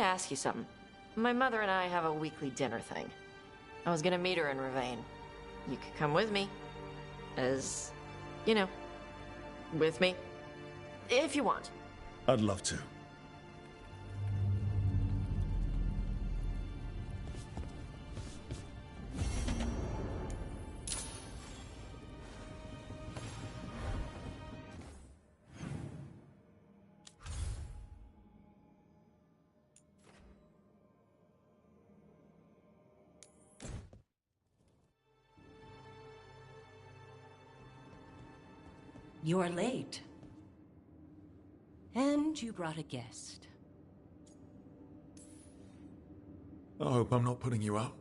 ask you something. My mother and I have a weekly dinner thing. I was gonna meet her in Ravane. You could come with me. As, you know, with me. If you want. I'd love to. You're late. And you brought a guest. I hope I'm not putting you out.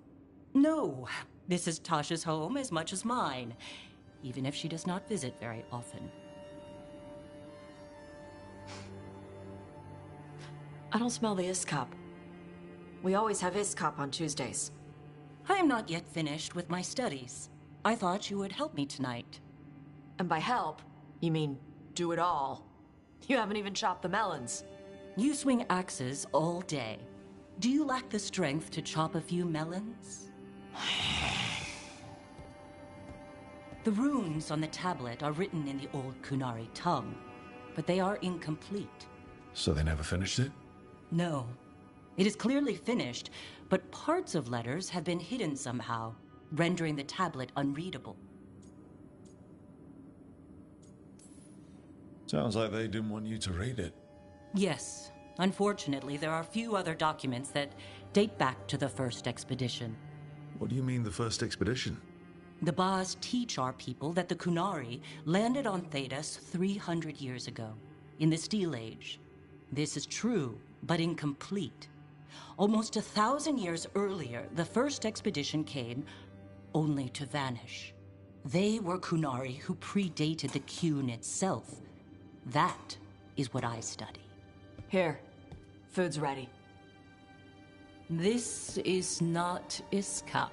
No, this is Tasha's home as much as mine, even if she does not visit very often. I don't smell the Iskop. We always have Iskop on Tuesdays. I am not yet finished with my studies. I thought you would help me tonight. And by help, you mean do it all. You haven't even chopped the melons. You swing axes all day. Do you lack the strength to chop a few melons? The runes on the tablet are written in the old Kunari tongue, but they are incomplete. So they never finished it? No. It is clearly finished, but parts of letters have been hidden somehow, rendering the tablet unreadable. Sounds like they didn't want you to read it. Yes. Unfortunately, there are few other documents that date back to the first expedition. What do you mean, the first expedition? The Baas teach our people that the Kunari landed on Thedas 300 years ago, in the Steel Age. This is true, but incomplete. Almost 1,000 years earlier, the first expedition came only to vanish. They were Kunari who predated the Qun itself. That is what I study. Here, food's ready. This is not Iskop.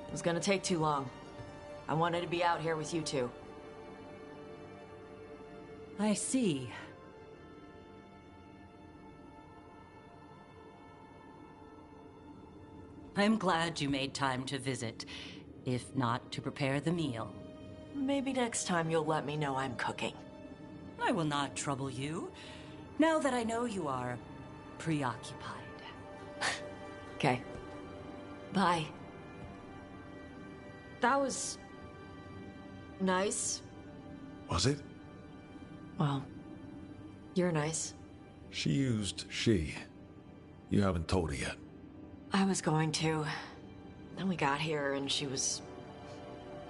It was gonna take too long. I wanted to be out here with you two. I see. I'm glad you made time to visit, if not to prepare the meal. Maybe next time you'll let me know I'm cooking. I will not trouble you, now that I know you are preoccupied. Okay. Bye. That was... nice. Was it? Well, you're nice. She used she. You haven't told her yet. I was going to. Then we got here and she was...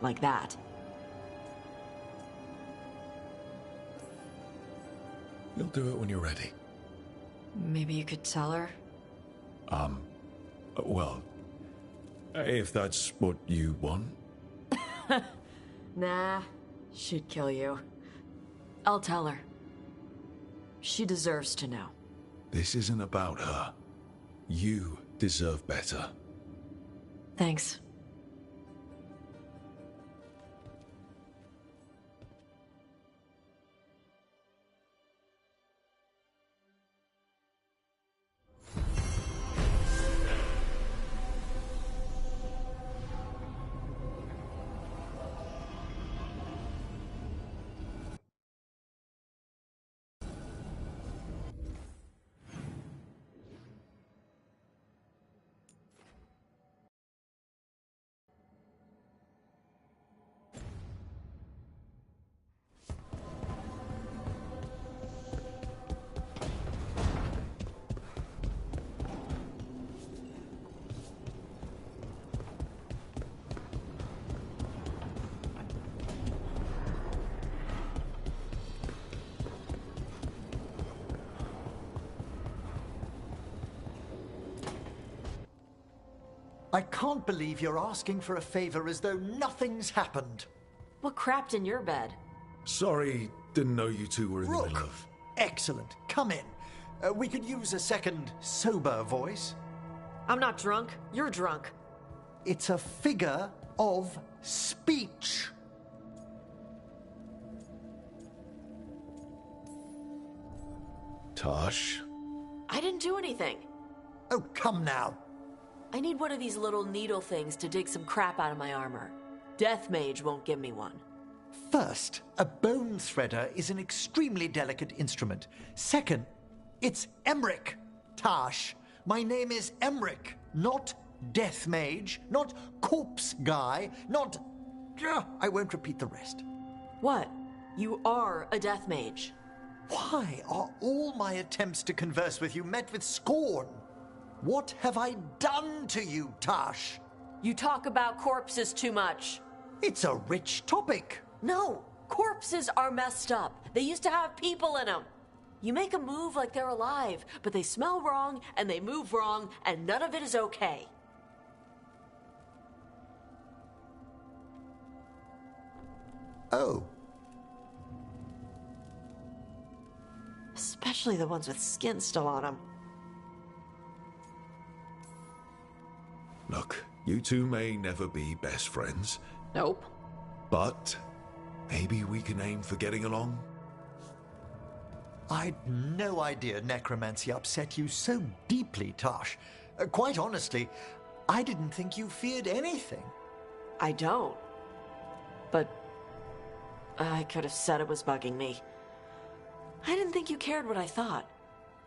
like that. You'll do it when you're ready. Maybe you could tell her? Well, if that's what you want. Nah, she'd kill you. I'll tell her. She deserves to know. This isn't about her. You deserve better. Thanks. I can't believe you're asking for a favor as though nothing's happened. What crapped in your bed? Sorry, didn't know you two were in the middle Rook! of... Excellent. Come in. We could use a second sober voice. I'm not drunk. You're drunk. It's a figure of speech. Tosh? I didn't do anything. Oh, come now. I need one of these little needle things to dig some crap out of my armor. Death Mage won't give me one. First, a bone threader is an extremely delicate instrument. Second, it's Emmerich, Tash. My name is Emmerich, not Death Mage, not Corpse Guy, not... I won't repeat the rest. What? You are a Death Mage. Why are all my attempts to converse with you met with scorn? What have I done to you, Tash? You talk about corpses too much. It's a rich topic. No, corpses are messed up. They used to have people in them. You make a move like they're alive, but they smell wrong and they move wrong, and none of it is okay. Oh. Especially the ones with skin still on them. Look, you two may never be best friends, Nope. but maybe we can aim for getting along? I'd no idea necromancy upset you so deeply, Tash. Quite honestly, I didn't think you feared anything. I don't. But I could have said it was bugging me. I didn't think you cared what I thought.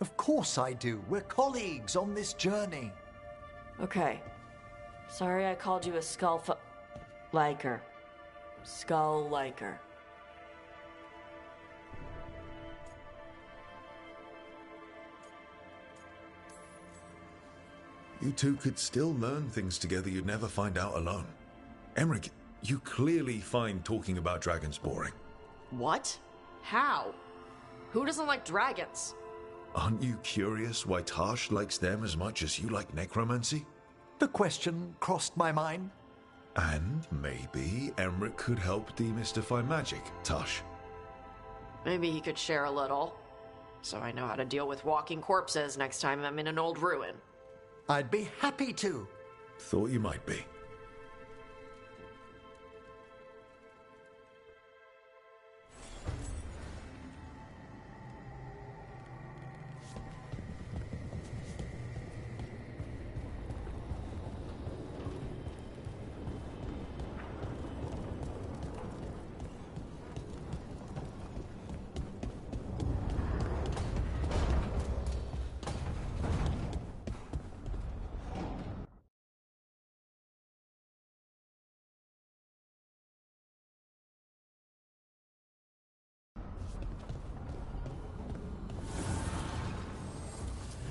Of course I do. We're colleagues on this journey. Okay. Sorry I called you a liker. Skull liker. You two could still learn things together you'd never find out alone. Emmerich, you clearly find talking about dragons boring. What? How? Who doesn't like dragons? Aren't you curious why Tash likes them as much as you like necromancy? The question crossed my mind. And maybe Emmerich could help demystify magic, Tash. Maybe he could share a little. So I know how to deal with walking corpses next time I'm in an old ruin. I'd be happy to. Thought you might be.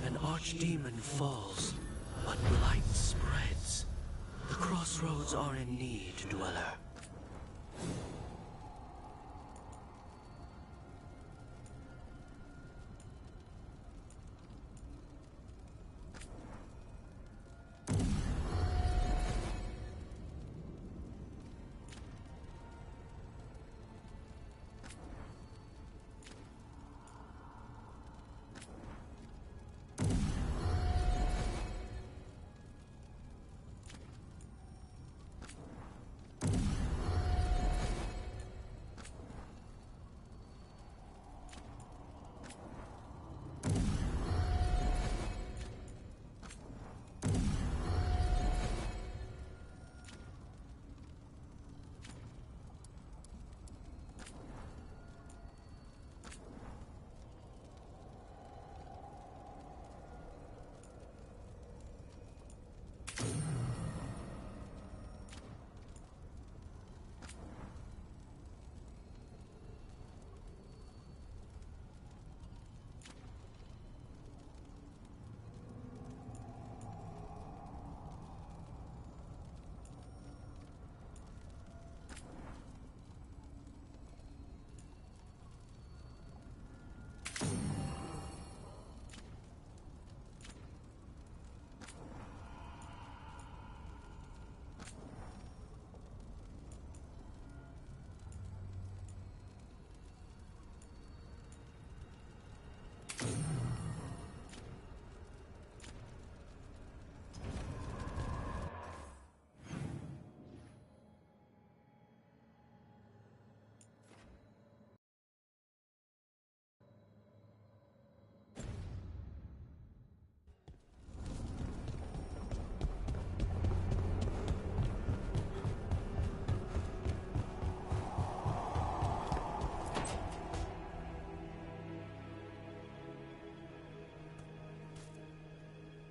An archdemon falls, but blight spreads. The crossroads are in need, dweller.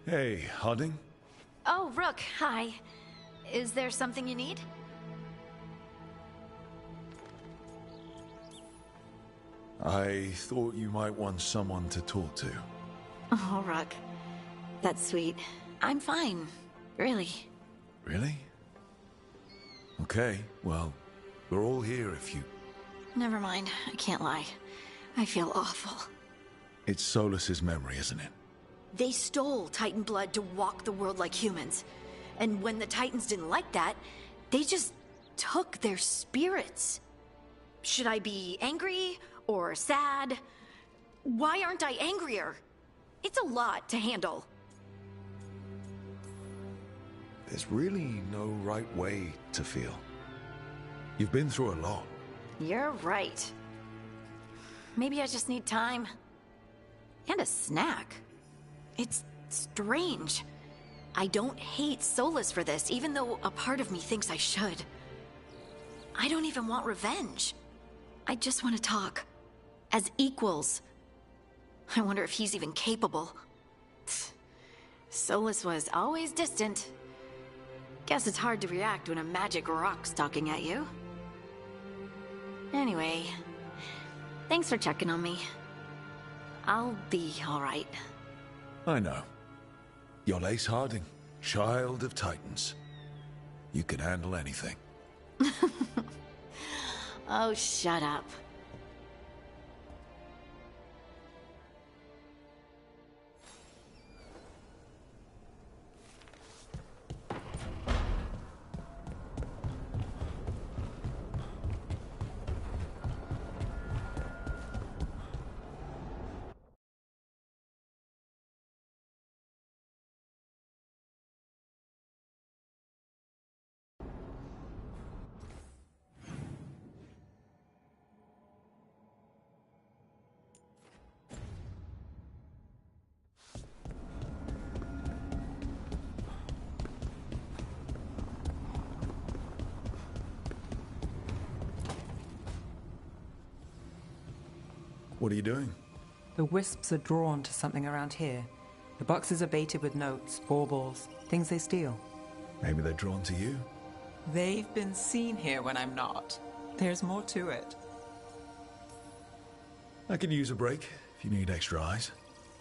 Hey, Harding? Oh, Rook, hi. Is there something you need? I thought you might want someone to talk to. Oh, Rook. That's sweet. I'm fine. Really. Really? Okay, well, we're all here if you... Never mind. I can't lie. I feel awful. It's Solus's memory, isn't it? They stole Titan blood to walk the world like humans. And when the Titans didn't like that, they just took their spirits. Should I be angry or sad? Why aren't I angrier? It's a lot to handle. There's really no right way to feel. You've been through a lot. You're right. Maybe I just need time. And a snack. It's strange. I don't hate Solus for this, even though a part of me thinks I should. I don't even want revenge. I just want to talk. As equals. I wonder if he's even capable. Solus was always distant. Guess it's hard to react when a magic rock's talking at you. Anyway, thanks for checking on me. I'll be alright. I know. You're Lace Harding, child of Titans. You can handle anything. Oh, shut up. What are you doing? The wisps are drawn to something around here. The boxes are baited with notes, baubles, things they steal. Maybe they're drawn to you? They've been seen here when I'm not. There's more to it. I could use a break if you need extra eyes.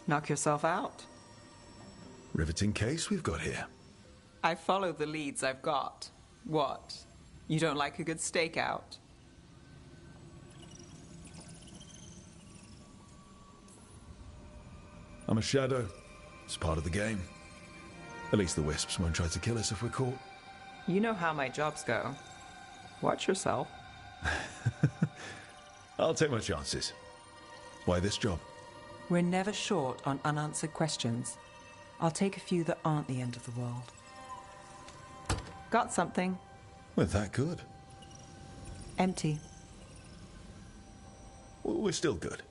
Knock yourself out. Riveting case we've got here. I follow the leads I've got. What? You don't like a good stakeout? I'm a shadow. It's part of the game. At least the wisps won't try to kill us if we're caught. You know how my jobs go. Watch yourself. I'll take my chances. Why this job? We're never short on unanswered questions. I'll take a few that aren't the end of the world. Got something. We're that good. Empty. We're still good.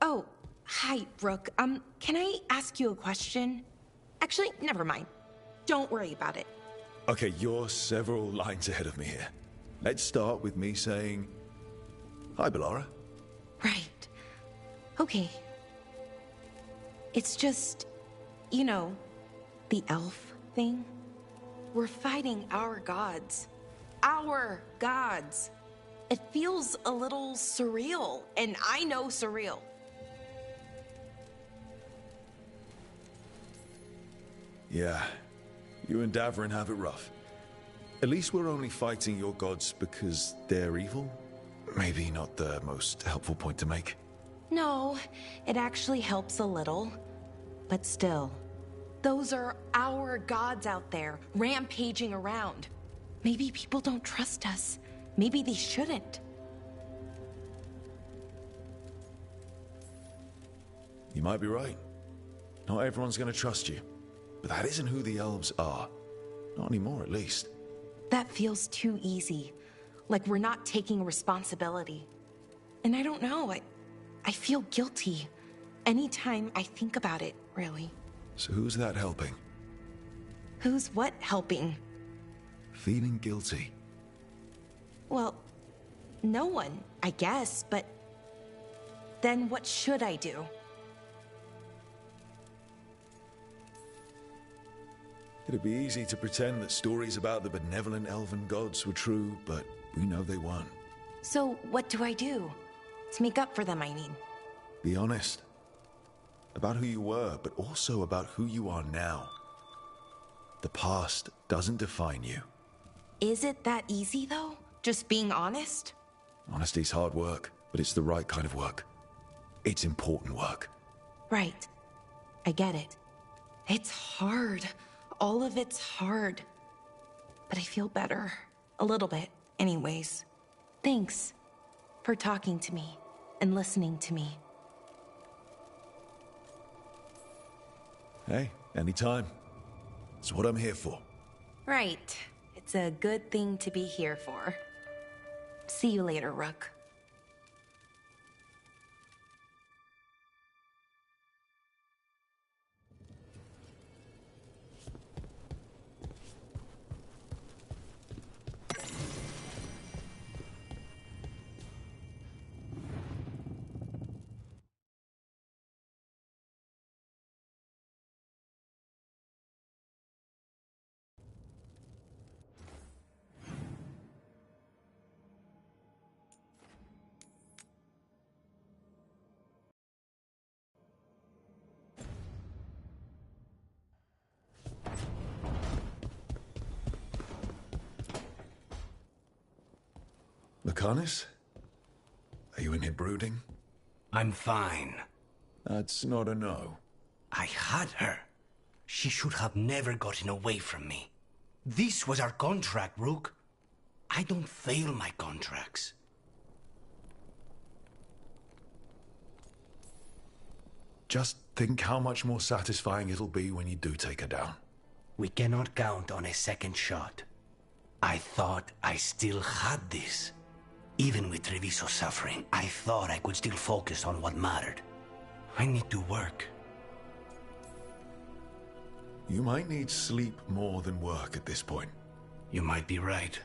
Oh, hi, Rook. Can I ask you a question? Actually, never mind. Don't worry about it. Okay, you're several lines ahead of me here. Let's start with me saying, hi, Bellara. Right. Okay. It's just, you know, the elf thing. We're fighting our gods. Our gods. It feels a little surreal, and I know surreal. Yeah, you and Davrin have it rough. At least we're only fighting your gods because they're evil? Maybe not the most helpful point to make. No, it actually helps a little. but still. Those are our gods out there, rampaging around. Maybe people don't trust us. Maybe they shouldn't. You might be right. Not everyone's gonna trust you. But that isn't who the elves are. Not anymore, at least. That feels too easy. Like we're not taking responsibility. And I don't know, I feel guilty. Anytime I think about it, really. So who's that helping? Who's what helping? Feeling guilty. Well, no one, I guess, but then what should I do? It'd be easy to pretend that stories about the benevolent elven gods were true, but we know they weren't. So what do I do? To make up for them, I mean. Be honest. About who you were, but also about who you are now. The past doesn't define you. Is it that easy, though? Just being honest? Honesty's hard work, but it's the right kind of work. It's important work. Right. I get it. It's hard. All of it's hard. But I feel better. A little bit, anyways. Thanks for talking to me and listening to me. Hey, anytime. It's what I'm here for. Right. It's a good thing to be here for. See you later, Rook. Lucanus? Are you in here brooding? I'm fine. That's not a no. I had her. She should have never gotten away from me. This was our contract, Rook. I don't fail my contracts. Just think how much more satisfying it'll be when you do take her down. We cannot count on a second shot. I thought I still had this. Even with Treviso suffering, I thought I could still focus on what mattered. I need to work. You might need sleep more than work at this point. You might be right.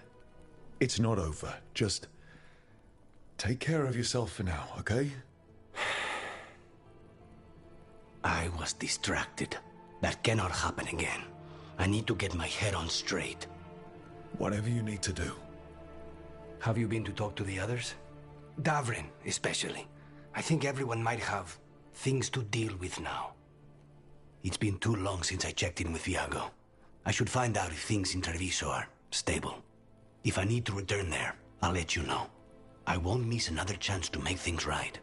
It's not over. Just take care of yourself for now, okay? I was distracted. That cannot happen again. I need to get my head on straight. Whatever you need to do. Have you been to talk to the others? Davrin, especially. I think everyone might have things to deal with now. It's been too long since I checked in with Viago. I should find out if things in Treviso are stable. If I need to return there, I'll let you know. I won't miss another chance to make things right.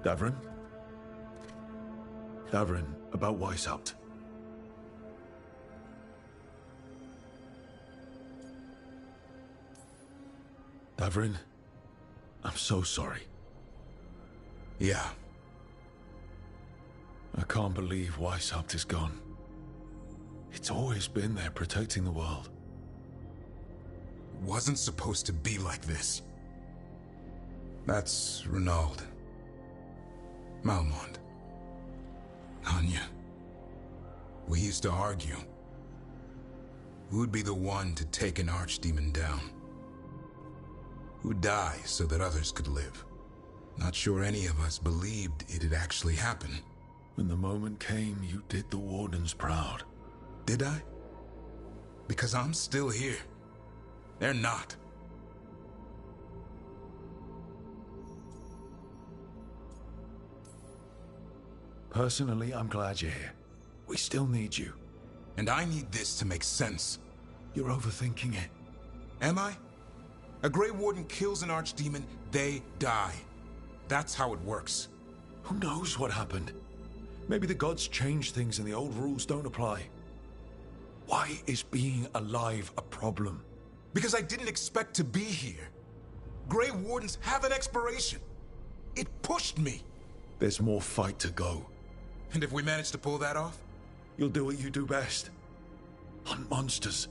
Davrin? Davrin, about Weishaupt. Davrin, I'm so sorry. Yeah. I can't believe Weishaupt is gone. It's always been there protecting the world. Wasn't supposed to be like this. That's Renaud. Malmont. Anya. We used to argue. Who'd be the one to take an archdemon down? Who'd die so that others could live? Not sure any of us believed it'd actually happen. When the moment came, you did the Wardens proud. Did I? Because I'm still here. They're not. Personally, I'm glad you're here. We still need you. And I need this to make sense. You're overthinking it. Am I? A Grey Warden kills an archdemon, they die. That's how it works. Who knows what happened? Maybe the gods changed things and the old rules don't apply. Why is being alive a problem? Because I didn't expect to be here. Grey Wardens have an expiration. It pushed me. There's more fight to go. And if we manage to pull that off? You'll do what you do best. Hunt monsters.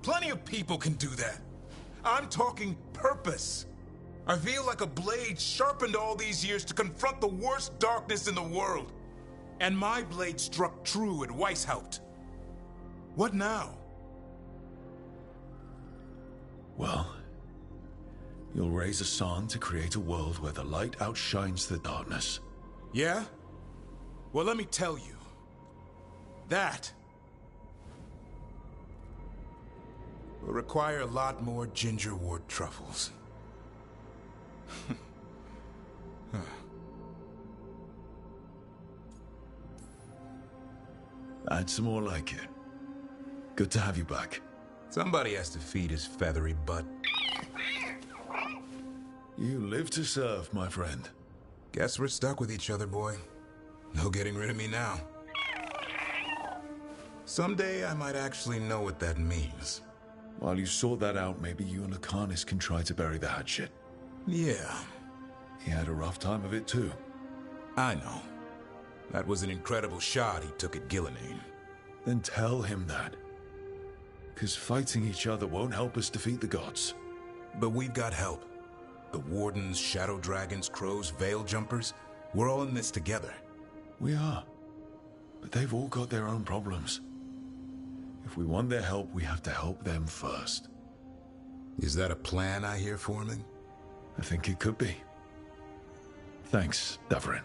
Plenty of people can do that. I'm talking purpose. I feel like a blade sharpened all these years to confront the worst darkness in the world. And my blade struck true at Weishaupt. What now? Well, you'll raise a song to create a world where the light outshines the darkness. Yeah? Well, let me tell you. That will require a lot more gingerwort truffles. Add some more like it. Good to have you back. Somebody has to feed his feathery butt. You live to serve, my friend. Guess we're stuck with each other, boy. No getting rid of me now. Someday I might actually know what that means. While you sort that out, maybe you and Lucanus can try to bury the hatchet. Yeah. He had a rough time of it too. I know. That was an incredible shot he took at Gillenane. Then tell him that. Because fighting each other won't help us defeat the gods. But we've got help. The Wardens, Shadow Dragons, Crows, Veil Jumpers, we're all in this together. We are. But they've all got their own problems. If we want their help, we have to help them first. Is that a plan I hear forming? I think it could be. Thanks, Davarin.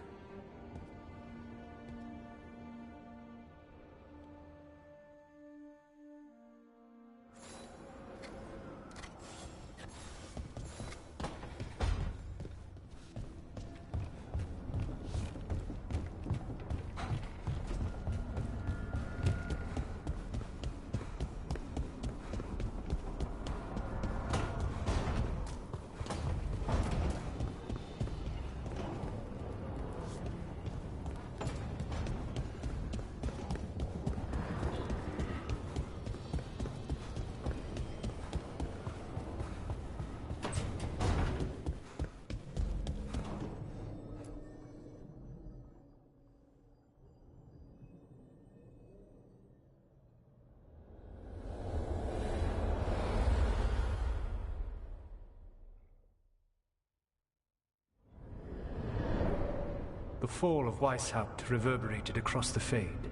The fall of Weishaupt reverberated across the Fade,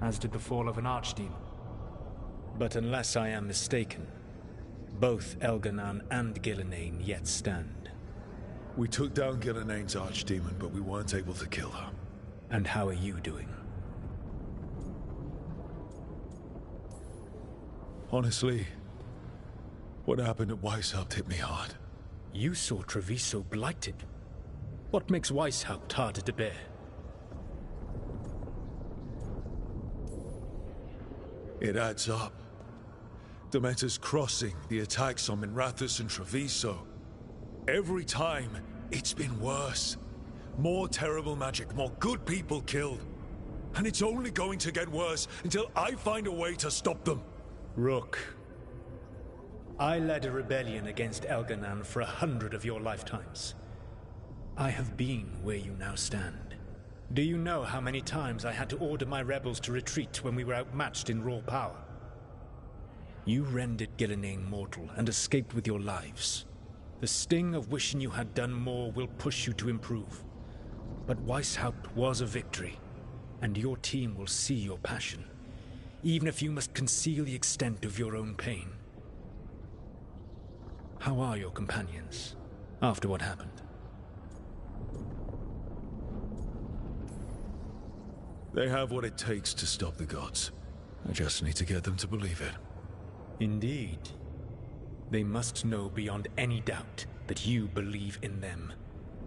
as did the fall of an archdemon. But unless I am mistaken, both Elganan and Gillenane yet stand. We took down Gillenane's archdemon, but we weren't able to kill her. And how are you doing? Honestly, what happened at Weishaupt hit me hard. You saw Treviso blighted. What makes Weishaupt harder to bear? It adds up. Demeter's Crossing, the attacks on Minrathous and Treviso. Every time, it's been worse. More terrible magic, more good people killed. And it's only going to get worse until I find a way to stop them. Rook, I led a rebellion against Elganan for 100 of your lifetimes. I have been where you now stand. Do you know how many times I had to order my rebels to retreat when we were outmatched in raw power? You rendered Gillenane mortal and escaped with your lives. The sting of wishing you had done more will push you to improve. But Weishaupt was a victory, and your team will see your passion. even if you must conceal the extent of your own pain. How are your companions after what happened? They have what it takes to stop the gods. I just need to get them to believe it. Indeed. They must know beyond any doubt that you believe in them.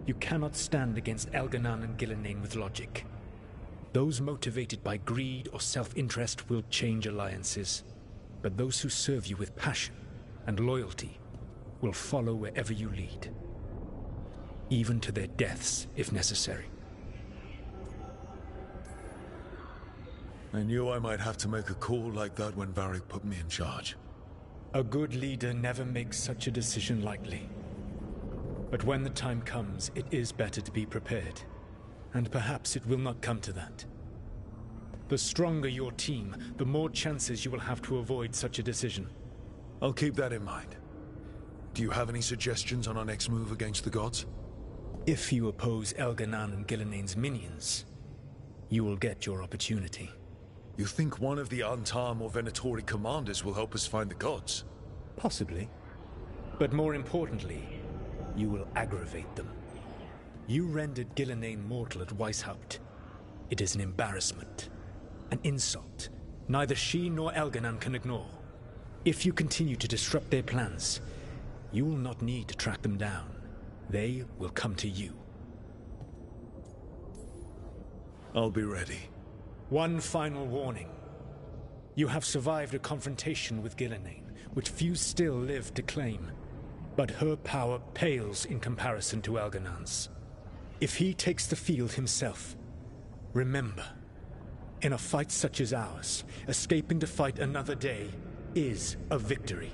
You cannot stand against Elganan and Gillenane with logic. Those motivated by greed or self-interest will change alliances, but those who serve you with passion and loyalty will follow wherever you lead, even to their deaths if necessary. I knew I might have to make a call like that when Varric put me in charge. A good leader never makes such a decision lightly. But when the time comes, it is better to be prepared. And perhaps it will not come to that. The stronger your team, the more chances you will have to avoid such a decision. I'll keep that in mind. Do you have any suggestions on our next move against the gods? If you oppose Elganan and Gillenane's minions, you will get your opportunity. You think one of the Antam or Venatori commanders will help us find the gods? Possibly. But more importantly, you will aggravate them. You rendered Gillenane mortal at Weishaupt. It is an embarrassment, an insult, neither she nor Elganan can ignore. If you continue to disrupt their plans, you will not need to track them down. They will come to you. I'll be ready. One final warning. You have survived a confrontation with Gillenane, which few still live to claim. But her power pales in comparison to Elganan's. If he takes the field himself, remember, in a fight such as ours, escaping to fight another day is a victory.